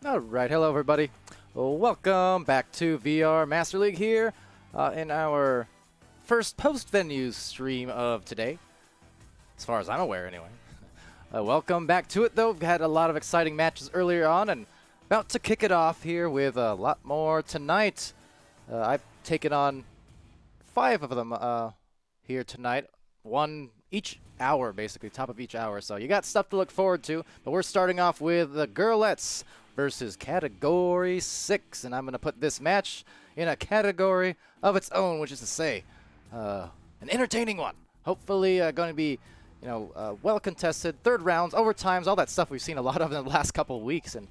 Alright, hello everybody. Welcome back to VR Master League here in our first post-venue stream of today, as far as I'm aware anyway. Welcome back to it though. We've had a lot of exciting matches earlier on and about to kick it off here with a lot more tonight. I've taken on 5 of them here tonight, one each hour basically, top of each hour, so you got stuff to look forward to. But we're starting off with the Girlettes versus Category 6, and I'm going to put this match in a category of its own, which is to say, an entertaining one. Hopefully going to be, well contested, third rounds, overtimes, all that stuff we've seen a lot of in the last couple of weeks, and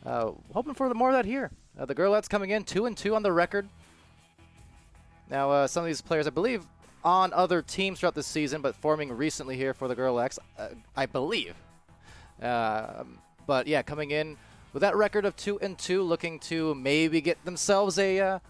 hoping for more of that here. The Girlettes coming in 2-2 on the record. Now, some of these players, I believe, on other teams throughout the season, but forming recently here for the Girlettes, I believe. But yeah, coming in with that record of 2-2, looking to maybe get themselves a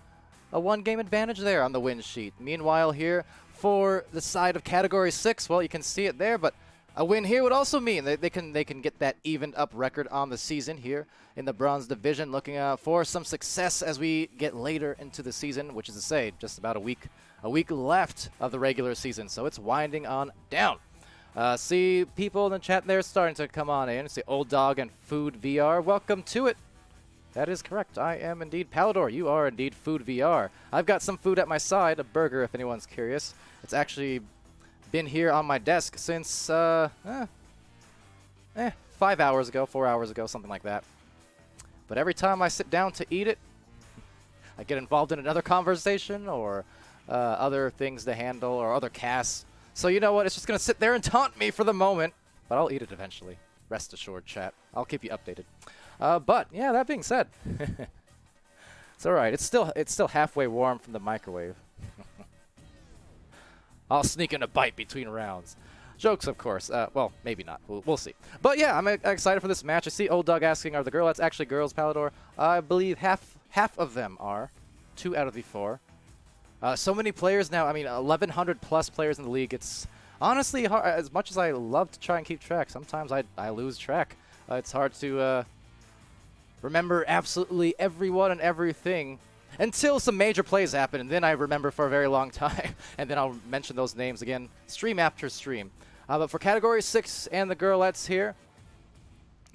one-game advantage there on the win sheet. Meanwhile, here for the side of Category 6, well, you can see it there, but a win here would also mean they can get that evened up record on the season here in the Bronze Division, looking for some success as we get later into the season, which is to say, just about a week left of the regular season, so it's winding on down. See people in the chat there starting to come on in. See Old Dog and Food VR. Welcome to it. That is correct. I am indeed Palidore. You are indeed Food VR. I've got some food at my side, a burger if anyone's curious. It's actually been here on my desk since 5 hours ago, 4 hours ago, something like that. But every time I sit down to eat it, I get involved in another conversation or other things to handle or other casts. So you know what? It's just going to sit there and taunt me for the moment, but I'll eat it eventually. Rest assured, chat. I'll keep you updated. But yeah, that being said, it's all right. It's still halfway warm from the microwave. I'll sneak in a bite between rounds. Jokes, of course. Well, maybe not. We'll see. But yeah, I'm excited for this match. I see Old Doug asking, are the Girlettes actually girls, Palidore? I believe half of them are. 2 out of the 4. So many players now. I mean, 1,100 plus players in the league. It's honestly hard. As much as I love to try and keep track, sometimes I lose track. It's hard to remember absolutely everyone and everything until some major plays happen, and then I remember for a very long time, and then I'll mention those names again stream after stream. But for Category 6 and the Girlettes here,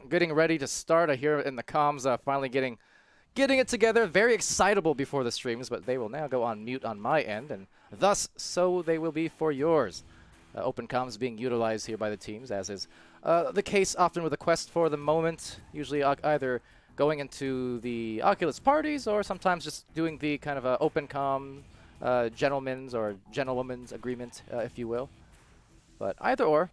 getting ready to start. I hear in the comms finally getting it together. Very excitable before the streams, but they will now go on mute on my end, and thus so they will be for yours. Open comms being utilized here by the teams, as is the case often with the quest for the moment, usually either going into the Oculus parties or sometimes just doing the kind of open comm gentleman's or gentlewoman's agreement, if you will. But either or,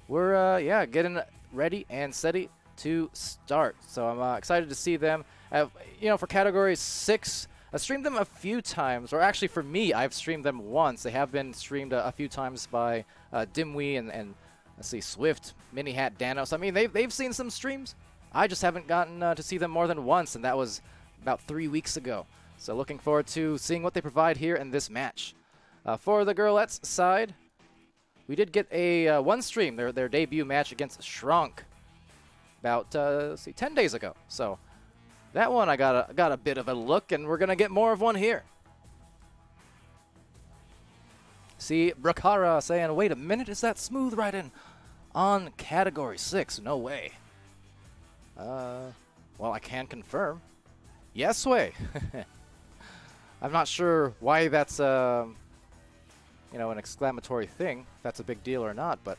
we're yeah, getting ready and steady to start. So I'm excited to see them. For Category 6, I've streamed them a few times, or actually for me, I've streamed them once. They have been streamed a few times by Dimwee and let's see, Swift, Mini Hat, Danos. I mean, they've seen some streams. I just haven't gotten to see them more than once, and that was about 3 weeks ago. So looking forward to seeing what they provide here in this match. For the Girlettes side, we did get a one stream, their debut match against Shrunk, about 10 days ago. So that one I got a bit of a look, and we're gonna get more of one here. See Brakara saying, "Wait a minute, is that smooth riding on Category 6? No way." Well, I can confirm. Yes way. I'm not sure why that's an exclamatory thing, if that's a big deal or not, but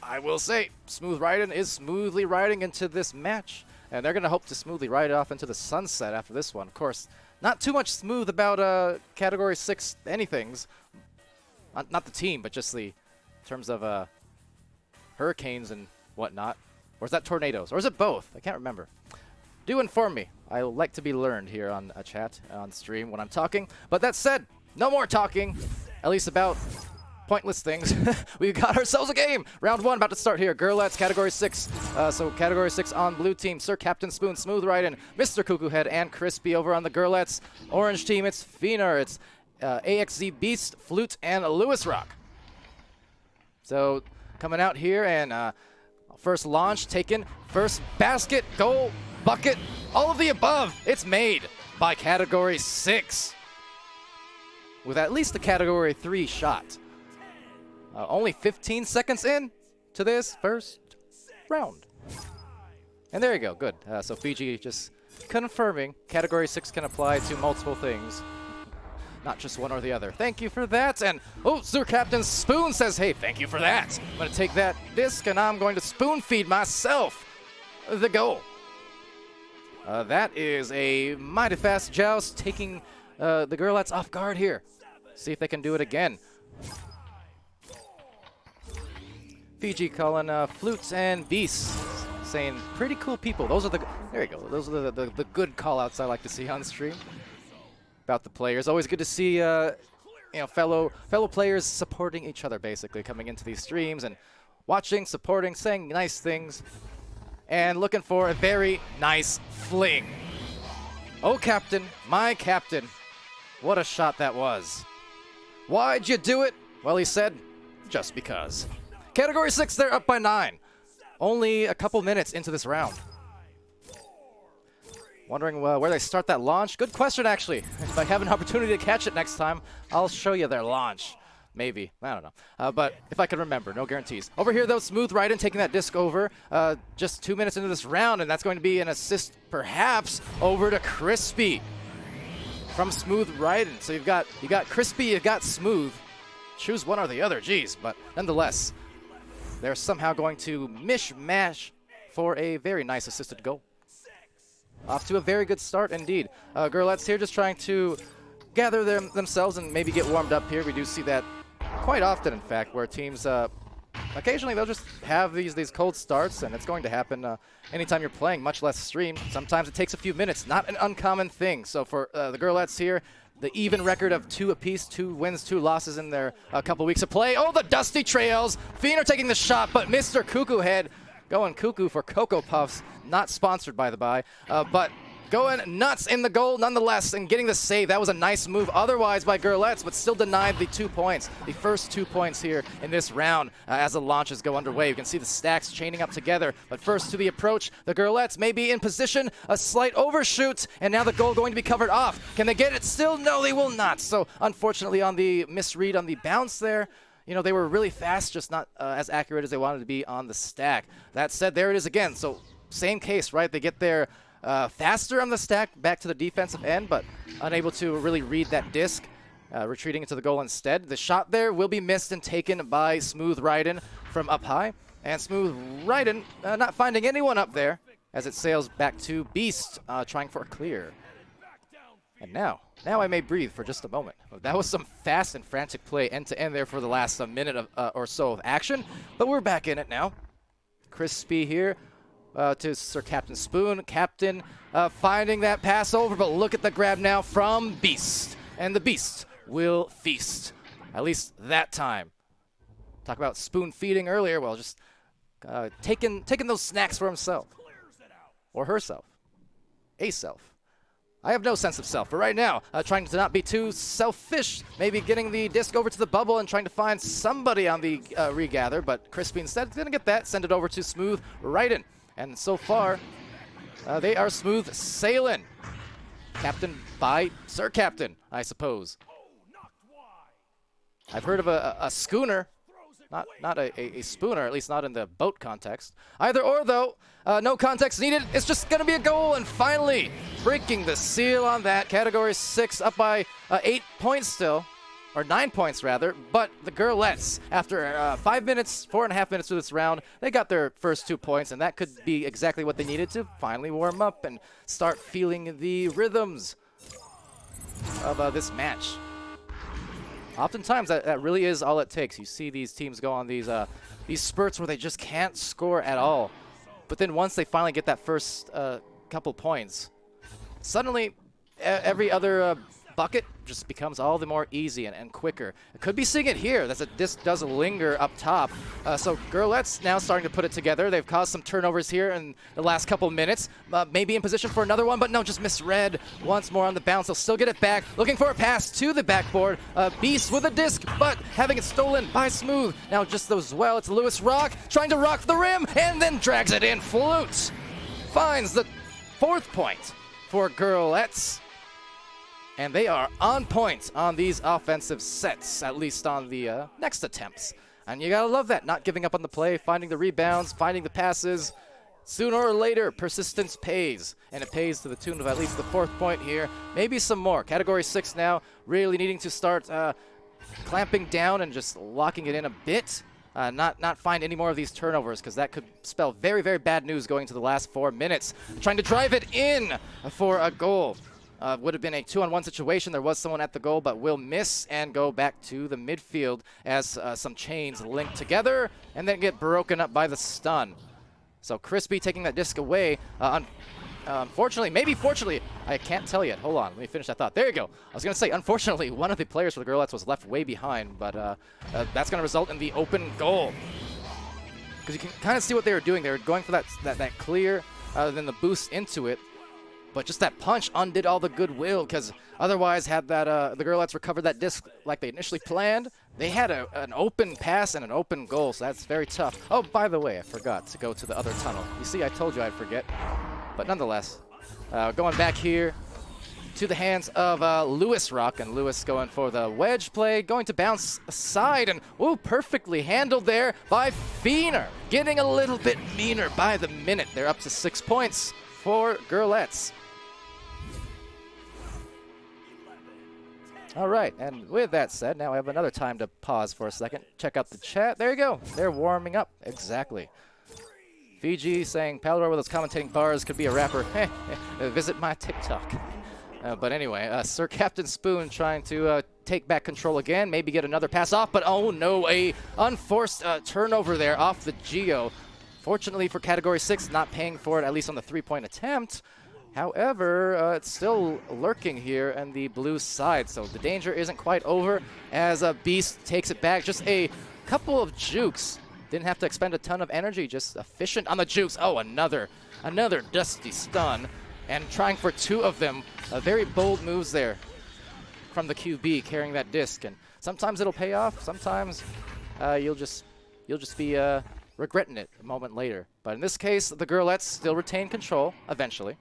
I will say, Smooth Riding is smoothly riding into this match, and they're going to hope to smoothly ride off into the sunset after this one. Of course, not too much smooth about Category 6 anythings. Not the team, but just in terms of hurricanes and whatnot. Or is that tornadoes? Or is it both? I can't remember. Do inform me. I like to be learned here on a chat, on stream when I'm talking. But that said, no more talking, at least about pointless things. We got ourselves a game. Round 1 about to start here. Girlettes, Category 6. So Category 6 on blue team. Sir Captain Spoon, Smooth Riding, Mr. Cuckoo Head, and Crispy over on the Girlettes. Orange team, it's Feener. It's AXZ Beast, Flute, and Lewis Rock. So coming out here and First launch taken, first basket, goal, bucket, all of the above. It's made by Category 6. With at least a Category 3 shot. Only 15 seconds in to this first round. And there you go, good. So Fiji just confirming Category 6 can apply to multiple things. Not just one or the other. Thank you for that. And, oh, Sir Captain Spoon says, hey, thank you for that. I'm going to take that disc and I'm going to spoon feed myself the goal. That is a mighty fast joust, taking the Girlettes off guard here. See if they can do it again. Fiji calling flutes and beasts, saying pretty cool people. Those are the, there you go. Those are the good call-outs I like to see on stream about the players. Always good to see you know, fellow players supporting each other, basically coming into these streams and watching, supporting, saying nice things, and looking for a very nice fling. Oh, Captain, my Captain, what a shot that was. Why'd you do it? Well, he said, just because. Category 6, they're up by 9. Only a couple minutes into this round. Wondering where they start that launch? Good question, actually. If I have an opportunity to catch it next time, I'll show you their launch. Maybe. I don't know. But if I can remember, no guarantees. Over here, though, Smooth Raiden taking that disc over just 2 minutes into this round, and that's going to be an assist, perhaps, over to Crispy from Smooth Raiden. So you got Crispy, you've got Smooth. Choose one or the other, geez. But nonetheless, they're somehow going to mishmash for a very nice assisted goal. Off to a very good start indeed. Girlettes here just trying to gather themselves and maybe get warmed up here. We do see that quite often, in fact, where teams occasionally they'll just have these cold starts, and it's going to happen anytime you're playing, much less stream. Sometimes it takes a few minutes, not an uncommon thing. So for the Girlettes here, the even record of 2 apiece, 2 wins, 2 losses in their couple weeks of play. Oh, the Dusty Trails. Fiend are taking the shot, but Mr. Cuckoo Head going cuckoo for Cocoa Puffs. Not sponsored, by the by, but going nuts in the goal nonetheless and getting the save. That was a nice move otherwise by Girlettes, but still denied the 2 points. The first 2 points here in this round as the launches go underway. You can see the stacks chaining up together, but first to the approach, the Girlettes may be in position, a slight overshoot, and now the goal going to be covered off. Can they get it still? No, they will not. So unfortunately on the misread on the bounce there, you know, they were really fast, just not as accurate as they wanted to be on the stack. That said, there it is again. So same case, right? They get there faster on the stack back to the defensive end, but unable to really read that disc, retreating into the goal instead. The shot there will be missed and taken by Smooth Raiden from up high. And Smooth Raiden not finding anyone up there as it sails back to Beast, trying for a clear. And now I may breathe for just a moment. That was some fast and frantic play end-to-end there for the last minute of, or so of action, but we're back in it now. Crispy here. To Sir Captain Spoon. Captain finding that pass over, but look at the grab now from Beast. And the Beast will feast. At least that time. Talk about spoon feeding earlier. Well, just taking those snacks for himself. Or herself. A self. I have no sense of self, but right now, trying to not be too selfish, maybe getting the disc over to the bubble and trying to find somebody on the regather, but Crispy instead is going to get that, send it over to Smooth Raiden. And so far, they are smooth sailing. Captain by Sir Captain, I suppose. I've heard of a schooner, not a spooner, at least not in the boat context. Either or, though, no context needed. It's just going to be a goal, and finally breaking the seal on that. Category 6 up by 8 points still. Or 9 points, rather, but the Girlettes, after 5 minutes, 4.5 minutes through this round, they got their first 2 points, and that could be exactly what they needed to finally warm up and start feeling the rhythms of this match. Oftentimes, that really is all it takes. You see these teams go on these spurts where they just can't score at all, but then once they finally get that first couple points, suddenly every other bucket just becomes all the more easy and quicker. It could be seeing it here. That's a disc does linger up top. So Girlettes now starting to put it together. They've caused some turnovers here in the last couple minutes. Maybe in position for another one, but no, just misread once more on the bounce. They'll still get it back. Looking for a pass to the backboard. Beast with a disc, but having it stolen by Smooth. Now just those well. It's Lewis Rock trying to rock the rim and then drags it in. Flute finds the 4th point for Girlettes. And they are on point on these offensive sets, at least on the next attempts. And you gotta love that, not giving up on the play, finding the rebounds, finding the passes. Sooner or later, persistence pays, and it pays to the tune of at least the 4th point here. Maybe some more. Category 6 now, really needing to start clamping down and just locking it in a bit. Not find any more of these turnovers, because that could spell very, very bad news going to the last 4 minutes. Trying to drive it in for a goal. Would have been a 2-on-1 situation. There was someone at the goal, but will miss and go back to the midfield as some chains link together and then get broken up by the stun. So Crispy taking that disc away. Unfortunately, maybe fortunately, I can't tell yet. Hold on, let me finish that thought. There you go. I was going to say, unfortunately, one of the players for the Girlettes was left way behind, but that's going to result in the open goal. Because you can kind of see what they were doing. They were going for that clear, then the boost into it. But just that punch undid all the goodwill, because otherwise, had that the Girlettes recovered that disc like they initially planned, they had an open pass and an open goal, so that's very tough. Oh, by the way, I forgot to go to the other tunnel. You see, I told you I'd forget. But nonetheless, going back here to the hands of Lewis Rock, and Lewis going for the wedge play, going to bounce aside, and ooh, perfectly handled there by Feener, getting a little bit meaner by the minute. They're up to 6 points for Girlettes. All right, and with that said, now I have another time to pause for a second. Check out the chat. There you go. They're warming up. Exactly. Fiji saying, Palidore with those commentating bars could be a rapper. Visit my TikTok. But anyway, Sir Captain Spoon trying to take back control again, maybe get another pass off, but oh no, a unforced turnover there off the Geo. Fortunately for Category 6, not paying for it, at least on the 3-point attempt. However, it's still lurking here on the blue side, so the danger isn't quite over as Beast takes it back. Just a couple of jukes. Didn't have to expend a ton of energy, just efficient on the jukes. Oh, another dusty stun, and trying for 2 of them. Very bold moves there from the QB carrying that disc, and sometimes it'll pay off. Sometimes you'll just be regretting it a moment later. But in this case, the Girlettes still retain control eventually,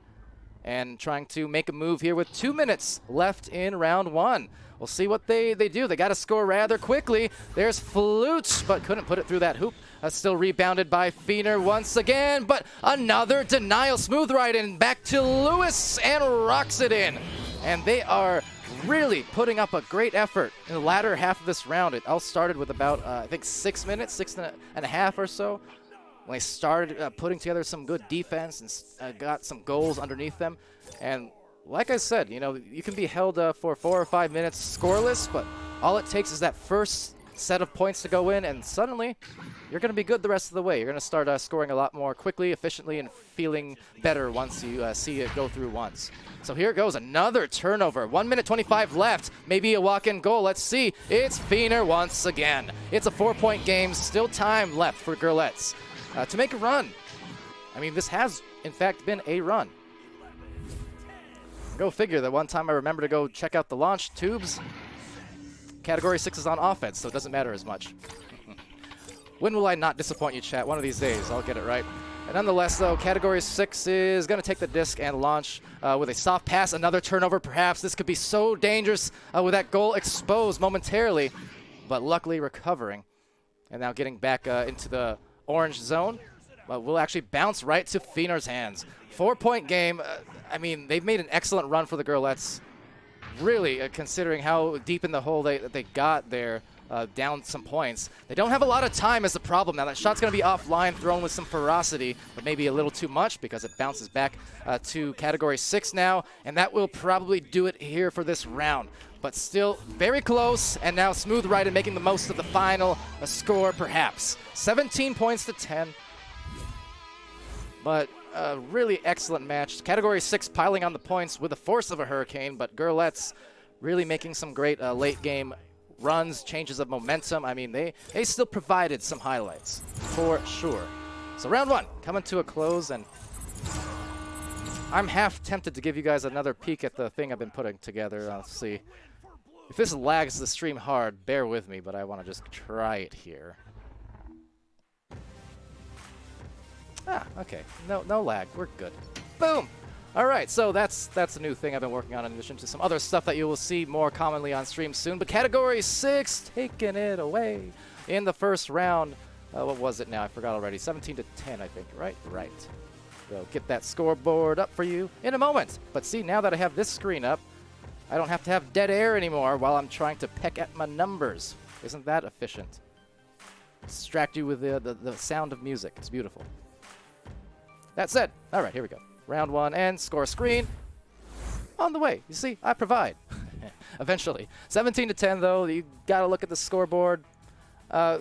and trying to make a move here with 2 minutes left in round 1. We'll see what they do. They got to score rather quickly. There's Flute, but couldn't put it through that hoop. Still rebounded by Feener once again, but another denial. Smooth right in, back to Lewis, and rocks it in. And they are really putting up a great effort in the latter half of this round. It all started with about, I think, 6 minutes, 6 and a half or so, when they started putting together some good defense and got some goals underneath them. And like I said, you know, you can be held for 4 or 5 minutes scoreless, but all it takes is that first set of points to go in, and suddenly you're going to be good the rest of the way. You're going to start scoring a lot more quickly, efficiently, and feeling better once you see it go through once. So here goes, another turnover. 1 minute 25 left, maybe a walk-in goal. Let's see. It's Feener once again. It's a 4-point game, still time left for Girlettes to make a run. I mean, this has, in fact, been a run. Go figure that one time I remember to go check out the launch tubes. Category 6 is on offense, so it doesn't matter as much. When will I not disappoint you, chat? One of these days, I'll get it right. And nonetheless, though, Category 6 is going to take the disc and launch with a soft pass. Another turnover, perhaps. This could be so dangerous with that goal exposed momentarily, but luckily recovering. And now getting back into the orange zone. But will actually bounce right to Feener's hands. 4-point game. I mean, they've made an excellent run for the Girlettes. Really, considering how deep in the hole they got there, down some points. They don't have a lot of time is the problem. Now that shot's going to be offline, thrown with some ferocity, but maybe a little too much because it bounces back to Category 6 now, and that will probably do it here for this round. But still very close, and now Smooth right and making the most of the final score, perhaps. 17 points to 10. But a really excellent match. Category 6 piling on the points with the force of a hurricane, but Girlettes really making some great late game runs, changes of momentum. I mean, they still provided some highlights for sure. So round 1 coming to a close, and I'm half tempted to give you guys another peek at the thing I've been putting together. Let's see. If this lags the stream hard, bear with me, but I want to just try it here. Okay. No lag. We're good. Boom! All right, so that's a new thing I've been working on in addition to some other stuff that you will see more commonly on stream soon. But Category 6 taking it away in the first round. What was it now? I forgot already. 17 to 10, I think. Right. We'll get that scoreboard up for you in a moment. But see, now that I have this screen up, I don't have to have dead air anymore while I'm trying to peck at my numbers. Isn't that efficient? Distract you with the sound of music. It's beautiful. That said, all right, here we go. Round 1 and score screen on the way. You see, I provide. Eventually. 17 to 10, though. You got to look at the scoreboard.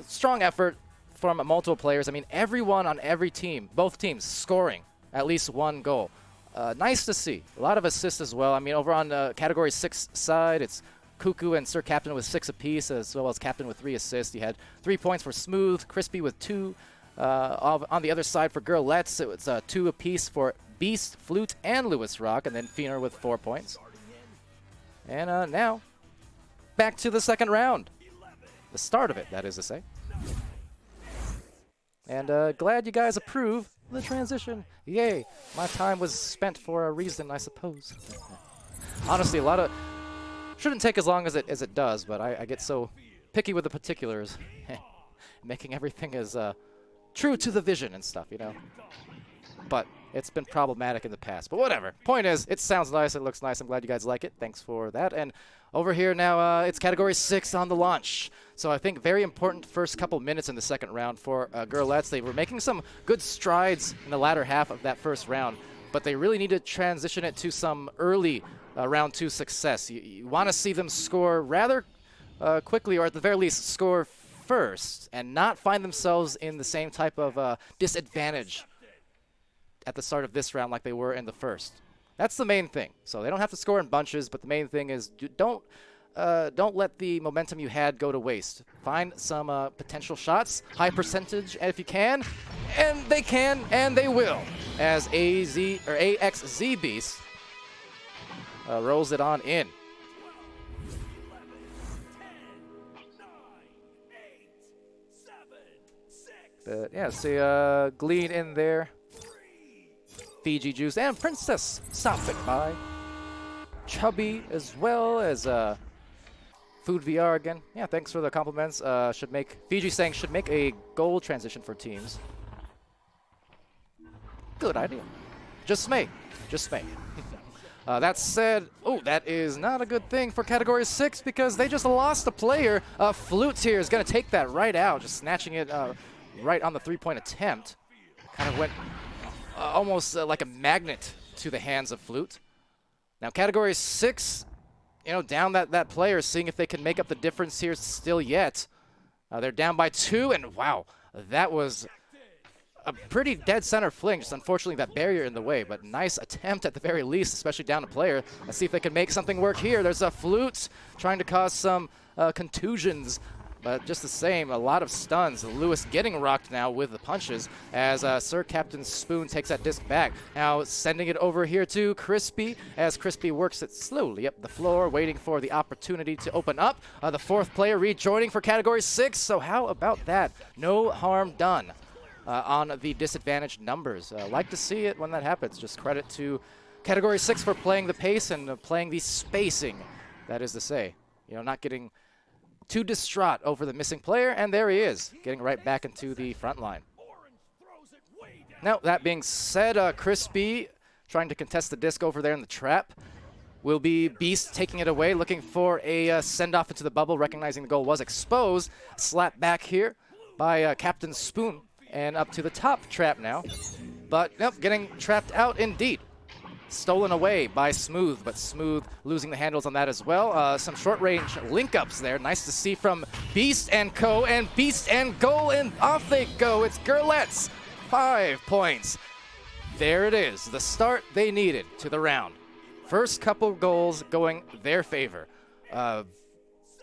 Strong effort from multiple players. I mean, everyone on every team, both teams, scoring at least 1 goal. Nice to see. A lot of assists as well. I mean, over on the Category 6 side, it's Cuckoo and Sir Captain with 6 apiece, as well as Captain with 3 assists. You had 3 points for Smooth, Crispy with 2. On the other side for Girlettes, it was 2 apiece for Beast, Flute, and Lewis Rock, and then Feener with 4 points. And now, back to the second round. The start of it, that is to say. And glad you guys approve the transition. Yay, my time was spent for a reason, I suppose. Honestly, a lot of... Shouldn't take as long as it does, but I get so picky with the particulars. Making everything as true to the vision and stuff, you know. But it's been problematic in the past. But whatever. Point is, it sounds nice. It looks nice. I'm glad you guys like it. Thanks for that. And over here now, it's Category 6 on the launch. So I think very important first couple minutes in the second round for Girlettes. They were making some good strides in the latter half of that first round, but they really need to transition it to some early round 2 success. You want to see them score rather quickly, or at the very least score first, and not find themselves in the same type of disadvantage at the start of this round like they were in the first. That's the main thing. So they don't have to score in bunches, but the main thing is don't let the momentum you had go to waste. Find some potential shots, high percentage, if you can, and they can, and they will. As AXZ Beast rolls it on in. But yeah, see Glean in there. Fiji Juice and Princess stopping by. Chubby as well as Food VR again. Yeah, thanks for the compliments. Fiji saying should make a goal transition for teams. Good idea. Just may. That said, that is not a good thing for Category 6 because they just lost a player. Flute here is going to take that right out, just snatching it right on the 3-point attempt. Kind of went almost like a magnet to the hands of Flute. Now Category 6, down that player, seeing if they can make up the difference here still yet. They're down by 2, and wow, that was a pretty dead center fling. Just unfortunately that barrier in the way, but nice attempt at the very least, especially down a player. Let's see if they can make something work here. There's a Flute trying to cause some contusions. But just the same, a lot of stuns. Lewis getting rocked now with the punches as Sir Captain Spoon takes that disc back. Now sending it over here to Crispy as Crispy works it slowly up the floor, waiting for the opportunity to open up. The 4th player rejoining for Category 6, so how about that? No harm done on the disadvantaged numbers. Like to see it when that happens. Just credit to Category 6 for playing the pace and playing the spacing, that is to say. Not getting too distraught over the missing player, and there he is, getting right back into the front line. Now, that being said, Crispy trying to contest the disc over there in the trap. Will be Beast taking it away, looking for a send-off into the bubble, recognizing the goal was exposed. Slap back here by Captain Spoon, and up to the top trap now. But, nope, getting trapped out indeed. Stolen away by Smooth, but Smooth losing the handles on that as well. Some short-range link-ups there. Nice to see from Beast and Co. And Beast and goal, and off they go. It's Girlettes. 5 points. There it is, the start they needed to the round. First couple goals going their favor.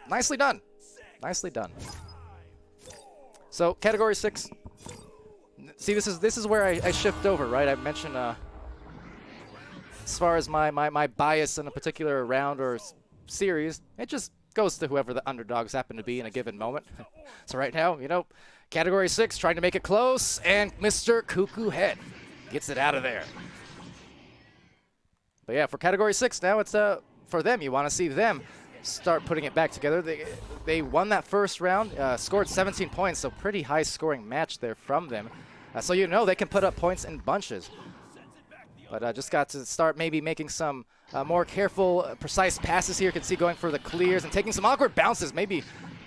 Nicely done. Nicely done. So category 6. See, this is where I shift over, right? I mentioned as far as my bias in a particular round or series, it just goes to whoever the underdogs happen to be in a given moment. So right now, you know, category 6 trying to make it close, and Mr. Cuckoo Head gets it out of there. But yeah, for category 6 now, it's for them. You want to see them start putting it back together. They won that first round, scored 17 points, so pretty high scoring match there from them. So you know they can put up points in bunches. But just got to start maybe making some more careful, precise passes here. You can see going for the clears and taking some awkward bounces. Maybe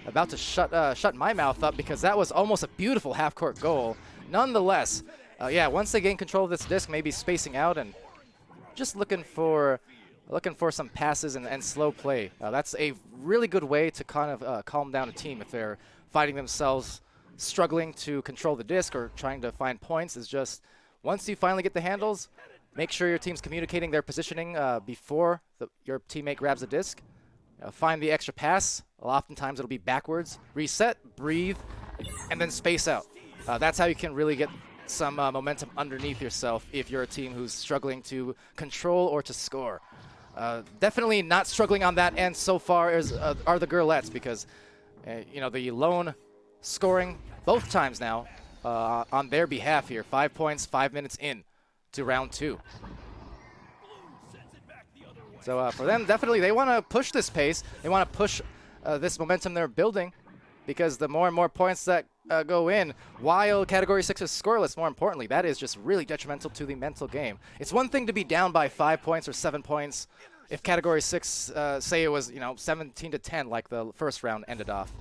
about to shut my mouth up because that was almost a beautiful half-court goal. Nonetheless, yeah, once they gain control of this disc, maybe spacing out and just looking for some passes and slow play. That's a really good way to kind of calm down a team if they're finding themselves struggling to control the disc or trying to find points. Is just once you finally get the handles, make sure your team's communicating their positioning before your teammate grabs the disc. Find the extra pass. Oftentimes it'll be backwards. Reset, breathe, and then space out. That's how you can really get some momentum underneath yourself if you're a team who's struggling to control or to score. Definitely not struggling on that end so far are the Girlettes because, you know, the lone scoring both times now on their behalf here. 5 points, 5 minutes in to round 2. So for them, definitely they want to push this pace. They want to push this momentum they're building because the more and more points that go in while category 6 is scoreless, more importantly, that is just really detrimental to the mental game. It's one thing to be down by 5 points or 7 points if category 6, say it was, you know, 17-10 like the first round ended off.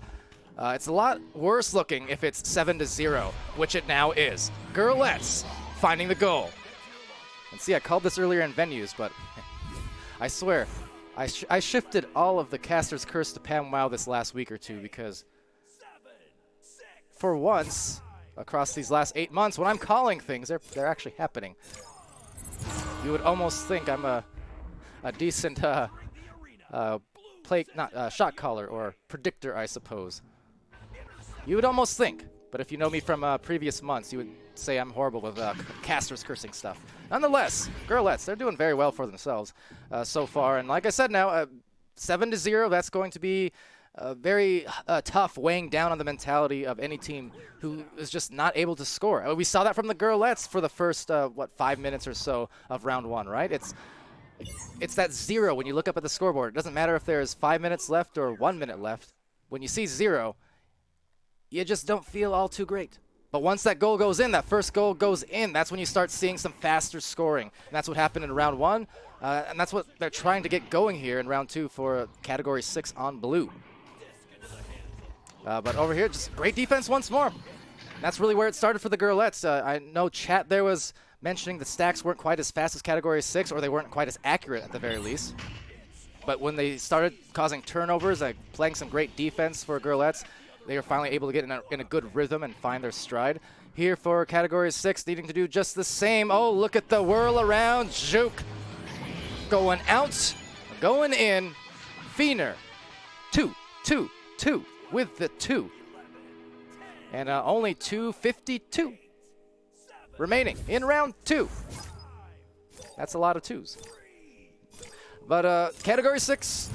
It's a lot worse looking if it's 7-0, which it now is. Girlettes finding the goal. And see, I called this earlier in venues, but I swear, I shifted all of the Caster's Curse to Pam Wow this last week or two because for once, across these last 8 months, when I'm calling things, they're actually happening. You would almost think I'm a decent shot caller or predictor, I suppose. You would almost think, but if you know me from previous months, you would say I'm horrible with Caster's cursing stuff. Nonetheless, Girlettes, they're doing very well for themselves so far. And like I said now, 7-0, that's going to be very tough, weighing down on the mentality of any team who is just not able to score. We saw that from the Girlettes for the first, 5 minutes or so of round 1, right? It's that 0 when you look up at the scoreboard. It doesn't matter if there's 5 minutes left or 1 minute left. When you see 0, you just don't feel all too great. But once that goal goes in, that first goal goes in, that's when you start seeing some faster scoring. And that's what happened in round 1, and that's what they're trying to get going here in round 2 for category 6 on blue. But over here, just great defense once more. And that's really where it started for the Girlettes. I know chat there was mentioning the stacks weren't quite as fast as category 6, or they weren't quite as accurate at the very least. But when they started causing turnovers, playing some great defense for Girlettes, they were finally able to get in a good rhythm and find their stride. Here for category 6, needing to do just the same. Oh, look at the whirl around. Juke going out, going in. Fiener, 2, 2, 2 with the 2. And only 2:52 remaining in round 2. That's a lot of 2s. But category 6,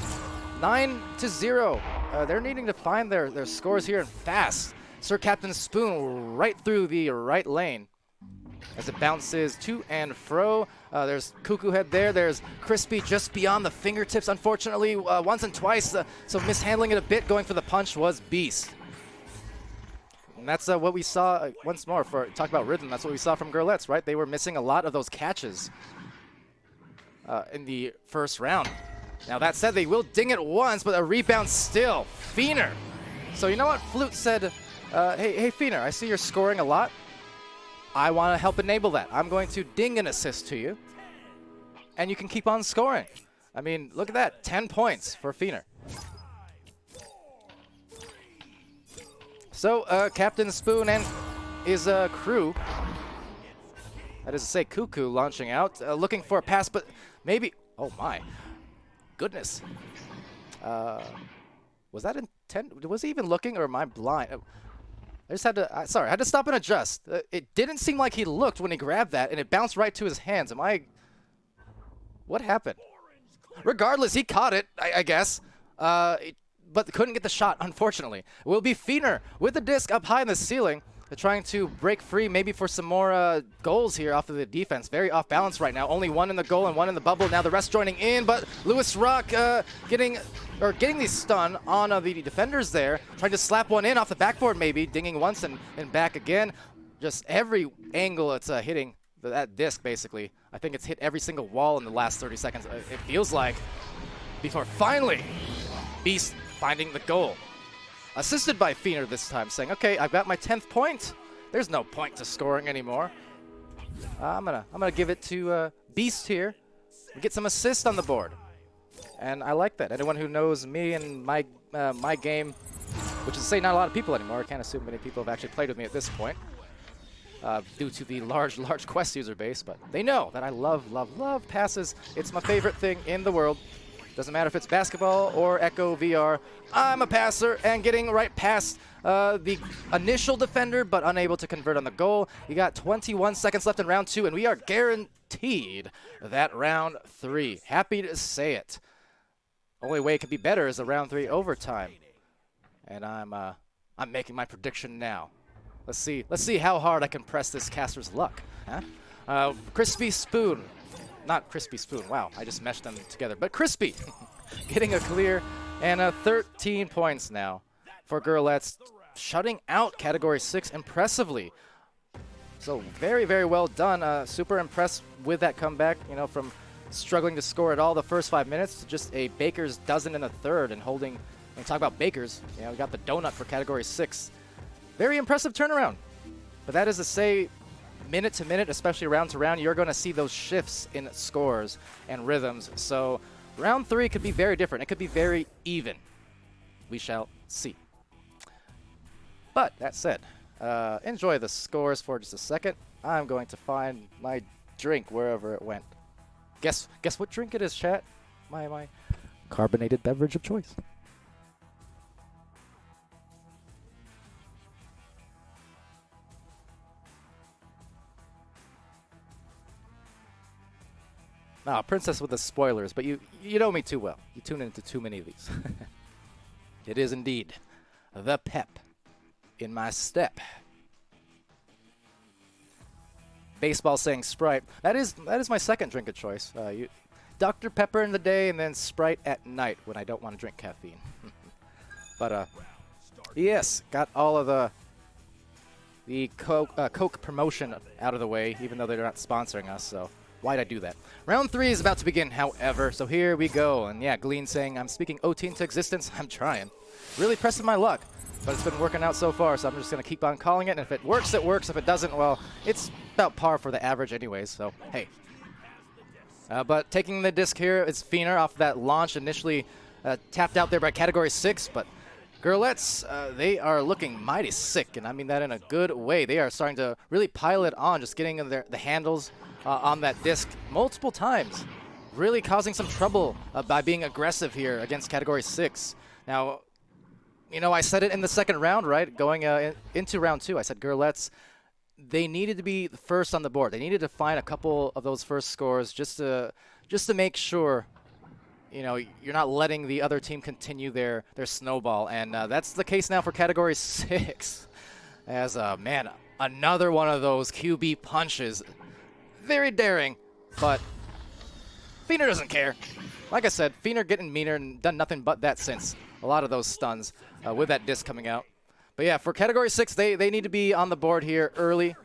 9-0. They're needing to find their scores here and fast. Sir Captain Spoon right through the right lane as it bounces to and fro. There's Cuckoo Head there. There's Crispy just beyond the fingertips, unfortunately, once and twice. So mishandling it a bit, going for the punch was Beast. And that's what we saw once more for talk about rhythm. That's what we saw from Girlettes, right? They were missing a lot of those catches in the first round. Now that said, they will ding it once, but a rebound still. Fiener. So you know what? Flute said, hey Fiener, I see you're scoring a lot. I want to help enable that. I'm going to ding an assist to you, and you can keep on scoring. I mean, look at that. 10 points for Fiener. So Captain Spoon and his crew, that is to say Cuckoo, launching out, looking for a pass, but maybe, oh my goodness. Was that intent? Was he even looking, or am I blind? I just had to, sorry, I had to stop and adjust. It didn't seem like he looked when he grabbed that, and it bounced right to his hands. What happened? Regardless, he caught it, I guess. But couldn't get the shot, unfortunately. It will be Fiener with the disc up high in the ceiling. They're trying to break free, maybe for some more goals here off of the defense. Very off balance right now. Only one in the goal and one in the bubble. Now the rest joining in, but Lewis Rock getting the stun on the defenders there. Trying to slap one in off the backboard maybe. Dinging once and back again. Just every angle it's hitting that disc basically. I think it's hit every single wall in the last 30 seconds. It feels like. Before finally, Beast finding the goal. Assisted by Fiener this time, saying, okay, I've got my 10th point. There's no point to scoring anymore. I'm gonna give it to Beast here. Get some assists on the board. And I like that. Anyone who knows me and my game, which is to say not a lot of people anymore, I can't assume many people have actually played with me at this point, due to the large Quest user base, but they know that I love passes. It's my favorite thing in the world. Doesn't matter if it's basketball or Echo VR. I'm a passer and getting right past the initial defender, but unable to convert on the goal. You got 21 seconds left in round 2, and we are guaranteed that round 3. Happy to say it. Only way it could be better is a round 3 overtime. And I'm making my prediction now. Let's see how hard I can press this caster's luck. Huh? Crispy Spoon. Not Crispy Spoon. Wow, I just meshed them together. But Crispy getting a clear and 13 points now for Girlettes, shutting out Category 6 impressively. So very, very well done. Super impressed with that comeback, you know, from struggling to score at all the first 5 minutes to just a baker's dozen in the third and holding, and talk about bakers, you know, we got the donut for Category 6. Very impressive turnaround. But that is to say, minute to minute, especially round to round, you're going to see those shifts in scores and rhythms. So round 3 could be very different. It could be very even. We shall see. But that said, enjoy the scores for just a second. I'm going to find my drink wherever it went. Guess what drink it is, chat? My carbonated beverage of choice. Ah, Princess with the spoilers, but you know me too well. You tune into too many of these. It is indeed the pep in my step. Baseball saying Sprite. That is my second drink of choice. Dr. Pepper in the day and then Sprite at night when I don't want to drink caffeine. But yes, got all of the Coke promotion out of the way, even though they're not sponsoring us. So. Why'd I do that? Round 3 is about to begin, however, so here we go. And yeah, Glean saying, I'm speaking OT into existence. I'm trying. Really pressing my luck, but it's been working out so far, so I'm just going to keep on calling it. And if it works, it works. If it doesn't, well, it's about par for the average anyways, so hey. But taking the disc here is Fiener off that launch, initially tapped out there by Category 6, but Girlettes, they are looking mighty sick, and I mean that in a good way. They are starting to really pile it on, just getting the handles on that disc multiple times, really causing some trouble by being aggressive here against Category 6. Now, you know, I said it in the second round, right? Going into round 2, I said Girlettes, they needed to be first on the board. They needed to find a couple of those first scores just to make sure, you know, you're not letting the other team continue their snowball. And that's the case now for Category 6. As, man, another one of those QB punches. Very daring, but Fiener doesn't care. Like I said, Fiener getting meaner and done nothing but that since. A lot of those stuns with that disc coming out. But yeah, for Category 6, they need to be on the board here early,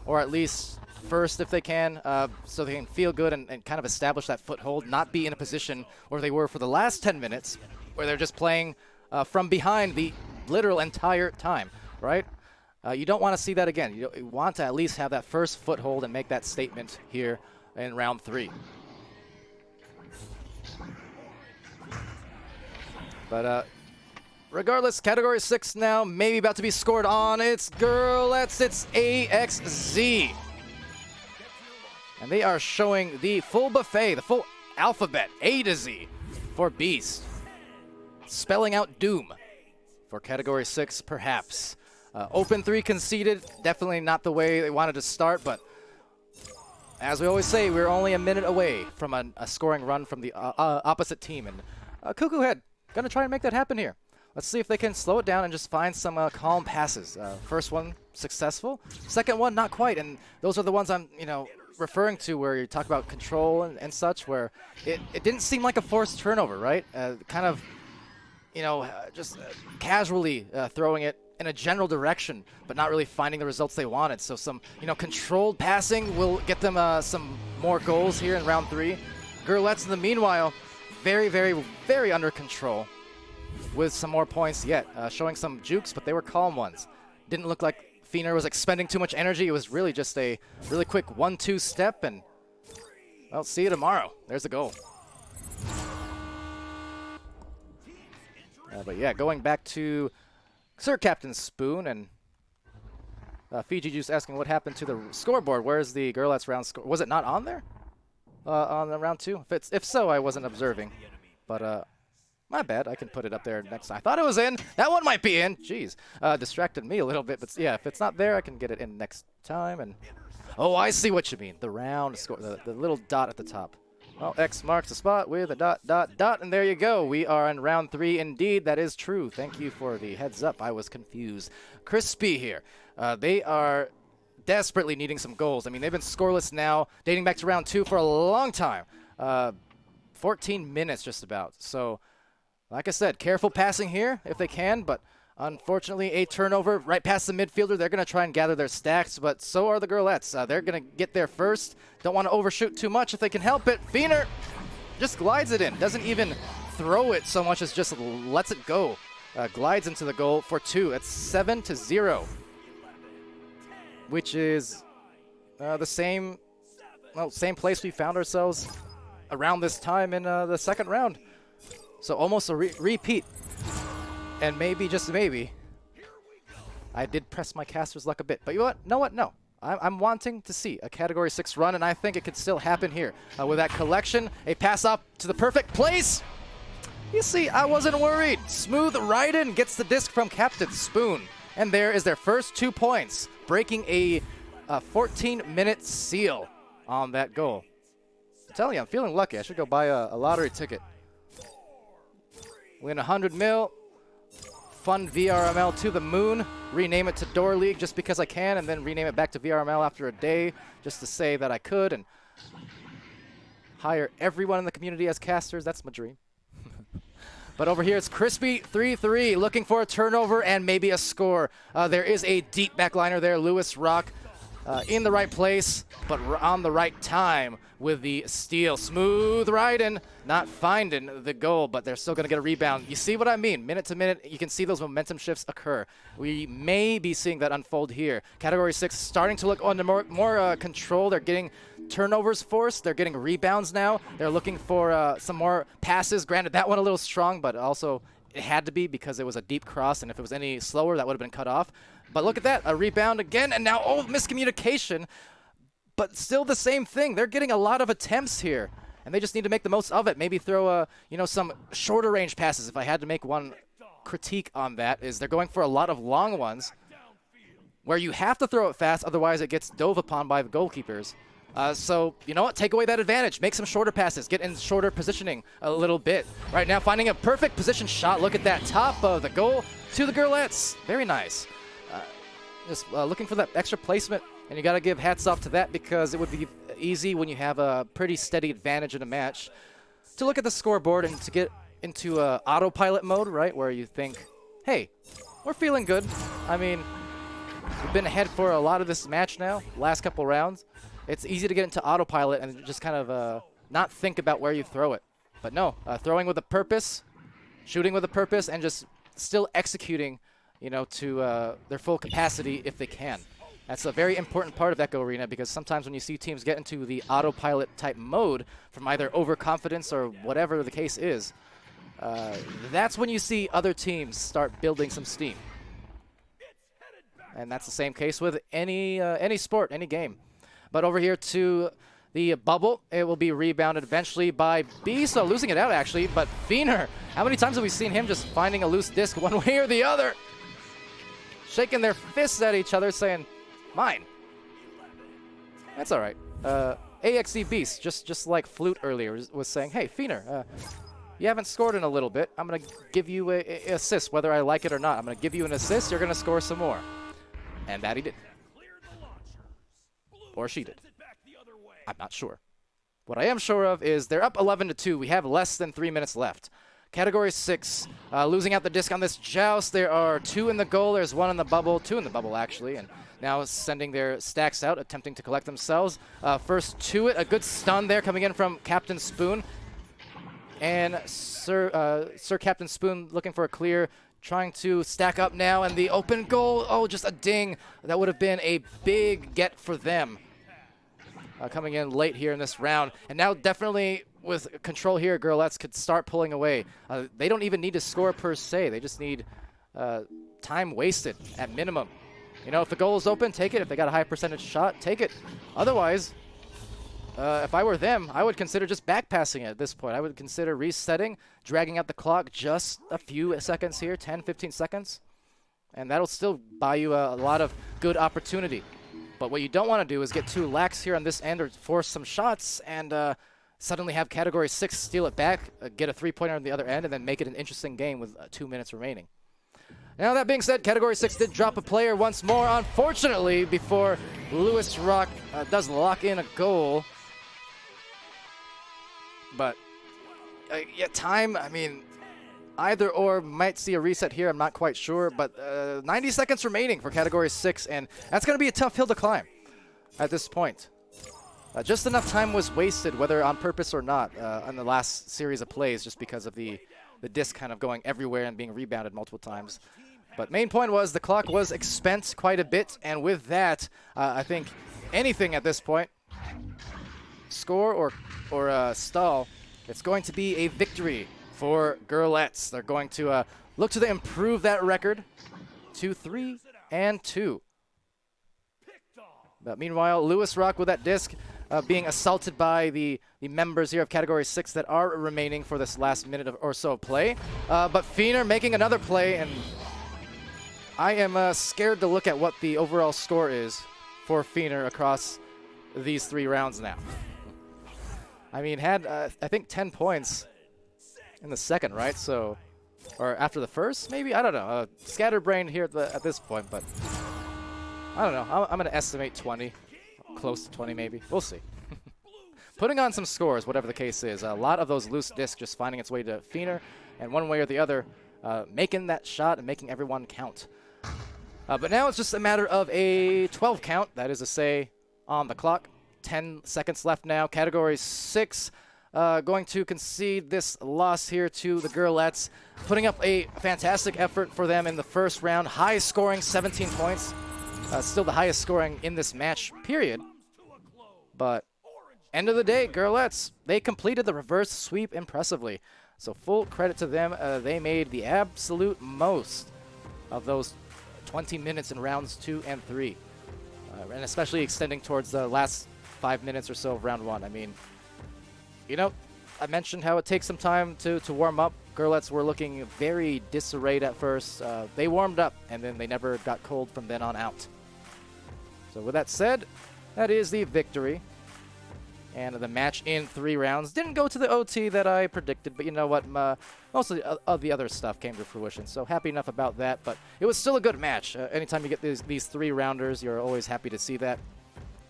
or at least first if they can, so they can feel good and kind of establish that foothold, not be in a position where they were for the last 10 minutes, where they're just playing from behind the literal entire time, right? You don't want to see that again. You want to at least have that first foothold and make that statement here in round 3. But regardless, Category 6 now, maybe about to be scored on. It's Girlettes, it's AXZ. And they are showing the full buffet, the full alphabet, A to Z, for Beast. spelling out doom for Category 6, perhaps. Open 3 conceded, definitely not the way they wanted to start, but as we always say, we're only a minute away from a scoring run from the opposite team, and Cuckoo Head gonna try and make that happen here. Let's see if they can slow it down and just find some calm passes. First one, successful. Second one, not quite, and those are the ones I'm, referring to where you talk about control and such, where it didn't seem like a forced turnover, right? Kind of, just casually throwing it in a general direction, but not really finding the results they wanted. So some, controlled passing will get them some more goals here in round 3. Girlettes, in the meanwhile, very, very, very under control with some more points yet. Showing some jukes, but they were calm ones. Didn't look like Fiener was expending too much energy. It was really just a really quick 1-2 step, and well, see you tomorrow. There's the goal. But yeah, going back to Sir Captain Spoon, and Fiji Juice asking what happened to the scoreboard. Where's the Girlettes round score? Was it not on there on the round 2? If so, I wasn't observing. But my bad. I can put it up there next time. I thought it was in. That one might be in. Jeez, distracted me a little bit. But yeah, if it's not there, I can get it in next time. And oh, I see what you mean. The round score, the little dot at the top. Well, X marks the spot with a dot, dot, dot, and there you go. We are in round 3 indeed. That is true. Thank you for the heads up. I was confused. Crispy here. They are desperately needing some goals. I mean, they've been scoreless now, dating back to round 2 for a long time. 14 minutes just about. So, like I said, careful passing here if they can, but unfortunately a turnover right past the midfielder. They're going to try and gather their stacks, but so are the Girlettes. They're going to get there first. Don't want to overshoot too much if they can help it. Fiener just glides it in. Doesn't even throw it so much as just lets it go. Glides into the goal for 2. It's 7-0, which is the same place we found ourselves around this time in the second round. So almost a repeat. And maybe, just maybe, I did press my caster's luck a bit. But you know what? No. I'm wanting to see a Category 6 run, and I think it could still happen here. With that collection, a pass up to the perfect place. You see, I wasn't worried. Smooth right in, gets the disc from Captain Spoon. And there is their first 2 points, breaking a 14-minute seal on that goal. I'm telling you, I'm feeling lucky. I should go buy a lottery ticket. Win 100 mil. Fund VRML to the moon, rename it to Door League just because I can, and then rename it back to VRML after a day just to say that I could, and hire everyone in the community as casters. That's my dream. But over here it's Crispy 3-3, looking for a turnover and maybe a score. There is a deep backliner there, Lewis Rock, in the right place, but on the right time with the steal. Smooth right in, not finding the goal, but they're still going to get a rebound. You see what I mean? Minute to minute, you can see those momentum shifts occur. We may be seeing that unfold here. Category 6 starting to look under more control. They're getting turnovers forced. They're getting rebounds now. They're looking for some more passes. Granted, that one a little strong, but also it had to be because it was a deep cross, and if it was any slower, that would have been cut off. But look at that, a rebound again, and now, miscommunication. But still the same thing. They're getting a lot of attempts here, and they just need to make the most of it. Maybe throw some shorter range passes. If I had to make one critique on that, is they're going for a lot of long ones where you have to throw it fast, otherwise it gets dove upon by the goalkeepers. So, you know what? Take away that advantage. Make some shorter passes. Get in shorter positioning a little bit. Right now, finding a perfect position shot. Look at that. Top of the goal to the Girlettes. Very nice. Just looking for that extra placement. And you got to give hats off to that because it would be easy when you have a pretty steady advantage in a match to look at the scoreboard and to get into autopilot mode, right? Where you think, hey, we're feeling good. I mean, we've been ahead for a lot of this match now, last couple rounds. It's easy to get into autopilot and just kind of not think about where you throw it. But no, throwing with a purpose, shooting with a purpose, and just still executing, to their full capacity if they can. That's a very important part of Echo Arena because sometimes when you see teams get into the autopilot type mode from either overconfidence or whatever the case is, that's when you see other teams start building some steam. And that's the same case with any sport, any game. But over here to the bubble. It will be rebounded eventually by Beast, so losing it out actually, but Fiener, how many times have we seen him just finding a loose disc one way or the other? Shaking their fists at each other saying, mine. That's all right. AXE Beast, just like Flute earlier, was saying, hey, Fiener, you haven't scored in a little bit. I'm going to give you an assist, whether I like it or not. I'm going to give you an assist. You're going to score some more. And that he did. Or she did. I'm not sure. What I am sure of is they're up 11-2. We have less than 3 minutes left. Category 6, losing out the disc on this joust. There are 2 in the goal. There's 1 in the bubble. 2 in the bubble, actually. And now sending their stacks out, attempting to collect themselves. First to it, a good stun there coming in from Captain Spoon. And Sir Captain Spoon looking for a clear, trying to stack up now. And the open goal, oh, just a ding. That would have been a big get for them. Coming in late here in this round. And now definitely with control here, Girlettes could start pulling away. They don't even need to score per se. They just need time wasted at minimum. You know, if the goal is open, take it. If they got a high percentage shot, take it. Otherwise, if I were them, I would consider just backpassing it at this point. I would consider resetting, dragging out the clock just a few seconds here, 10, 15 seconds. And that'll still buy you a lot of good opportunity. But what you don't want to do is get too lax here on this end or force some shots and suddenly have Category 6 steal it back, get a three-pointer on the other end, and then make it an interesting game with 2 minutes remaining. Now, that being said, Category 6 did drop a player once more, unfortunately, before Lewis Rock does lock in a goal. But, yeah, time, I mean, either or might see a reset here. I'm not quite sure, but 90 seconds remaining for Category 6, and that's going to be a tough hill to climb at this point. Just enough time was wasted, whether on purpose or not, on the last series of plays, just because of the disc kind of going everywhere and being rebounded multiple times. But main point was the clock was expent quite a bit, and with that, I think anything at this point, score or stall, it's going to be a victory for Girlettes. They're going to look to improve that record to 3-2. But meanwhile, Lewis Rock with that disc being assaulted by the members here of Category 6 that are remaining for this last minute or so of play. But Fiener making another play, and I am scared to look at what the overall score is for Fiener across these 3 rounds now. I mean, had, I think, 10 points in the second, right? So, or after the first, maybe? I don't know. Scatterbrained here at this point, but I don't know. I'm going to estimate 20. Close to 20, maybe. We'll see. Putting on some scores, whatever the case is. A lot of those loose discs just finding its way to Fiener, and one way or the other, making that shot and making everyone count. But now it's just a matter of a 12 count, that is to say, on the clock. 10 seconds left now. Category 6 going to concede this loss here to the Girlettes, putting up a fantastic effort for them in the first round. High scoring, 17 points. Still the highest scoring in this match, period. But end of the day, Girlettes, they completed the reverse sweep impressively. So full credit to them. They made the absolute most of those 20 minutes in rounds 2 and 3. And especially extending towards the last 5 minutes or so of round 1. I mean, you know, I mentioned how it takes some time to warm up. Girlettes were looking very disarrayed at first. They warmed up, and then they never got cold from then on out. So with that said, that is the victory. And the match in 3 rounds didn't go to the OT that I predicted, but you know what? Most of the other stuff came to fruition, so happy enough about that. But it was still a good match. Anytime you get these 3-rounders, you're always happy to see that.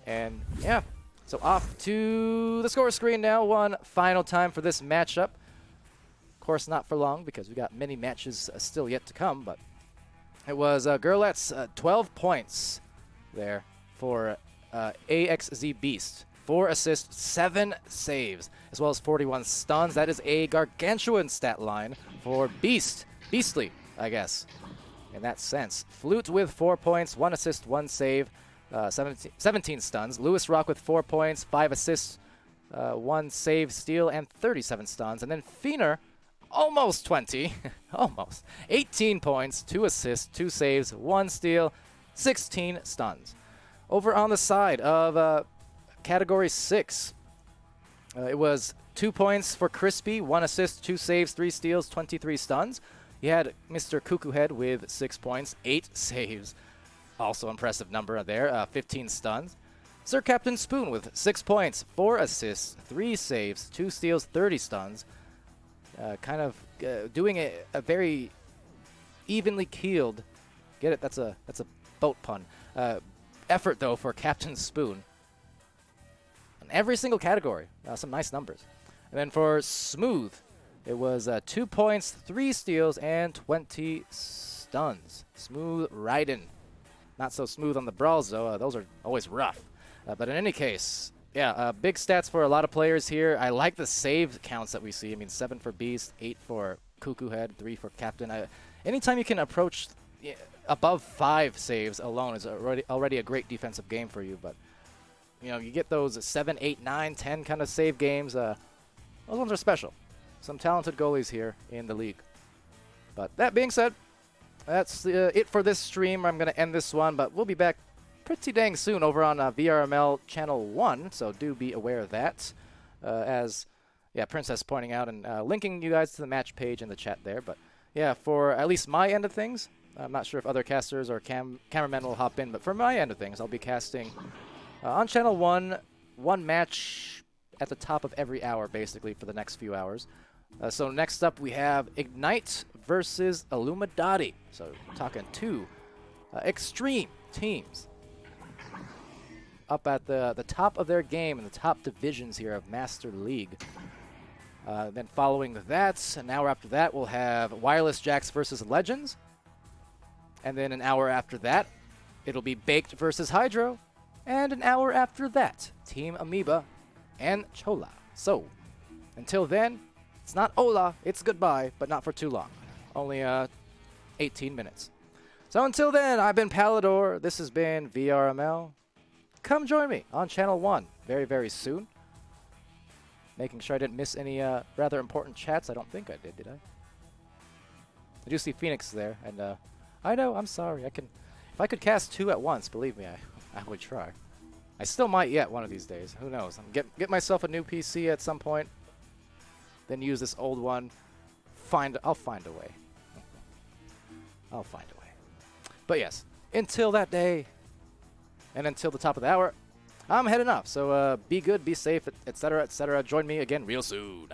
And yeah, so off to the score screen now. One final time for this matchup. Of course, not for long because we got many matches still yet to come, but it was Girlettes 12 points there for AXZ Beast. 4 assists, 7 saves, as well as 41 stuns. That is a gargantuan stat line for Beast. Beastly, I guess, in that sense. Flute with 4 points, 1 assist, 1 save, 17 stuns. Lewis Rock with 4 points, 5 assists, 1 save, steal, and 37 stuns. And then Fiener, almost 20, almost. 18 points, 2 assists, 2 saves, 1 steal, 16 stuns. Over on the side of Category 6. It was 2 points for Crispy, 1 assist, 2 saves, 3 steals, 23 stuns. You had Mr. Cuckoo Head with 6 points, 8 saves. Also impressive number there, 15 stuns. Sir Captain Spoon with 6 points, 4 assists, 3 saves, 2 steals, 30 stuns. Doing a very evenly keeled, get it? That's a boat pun. Effort though for Captain Spoon. In every single category, some nice numbers. And then for Smooth, it was 2 points, 3 steals, and 20 stuns. Smooth riding. Not so smooth on the brawls though. Those are always rough. But in any case, yeah, big stats for a lot of players here. I like the save counts that we see. I mean, 7 for Beast, 8 for Cuckoo Head, 3 for Captain. Anytime you can approach above 5 saves alone is already a great defensive game for you. But, you know, you get those 7, 8, 9, 10 kind of save games. Those ones are special. Some talented goalies here in the league. But that being said, that's it for this stream. I'm going to end this one, but we'll be back pretty dang soon over on VRML Channel 1, so do be aware of that. As, yeah, Princess pointing out and linking you guys to the match page in the chat there. But, yeah, for at least my end of things, I'm not sure if other casters or cameramen will hop in, but for my end of things, I'll be casting on Channel 1, one match at the top of every hour, basically, for the next few hours. So next up, we have Ignite versus Illuminati. So talking 2 extreme teams up at the top of their game in the top divisions here of Master League. Then following that, an hour after that, we'll have Wireless Jacks versus Legends. And then an hour after that, it'll be Baked versus Hydro. And an hour after that, Team Amoeba and Chola. So, until then, it's not hola, it's goodbye, but not for too long. Only 18 minutes. So until then, I've been Palidore. This has been VRML. Come join me on Channel 1 very, very soon. Making sure I didn't miss any rather important chats. I don't think I did I? I do see Phoenix there, and I know, I'm sorry. If I could cast 2 at once, believe me, I would try. I still might yet one of these days. Who knows? Get myself a new PC at some point, then use this old one. I'll find a way. I'll find a way. But yes, until that day, and until the top of the hour, I'm heading off. So be good, be safe, etc., etc. Join me again real soon.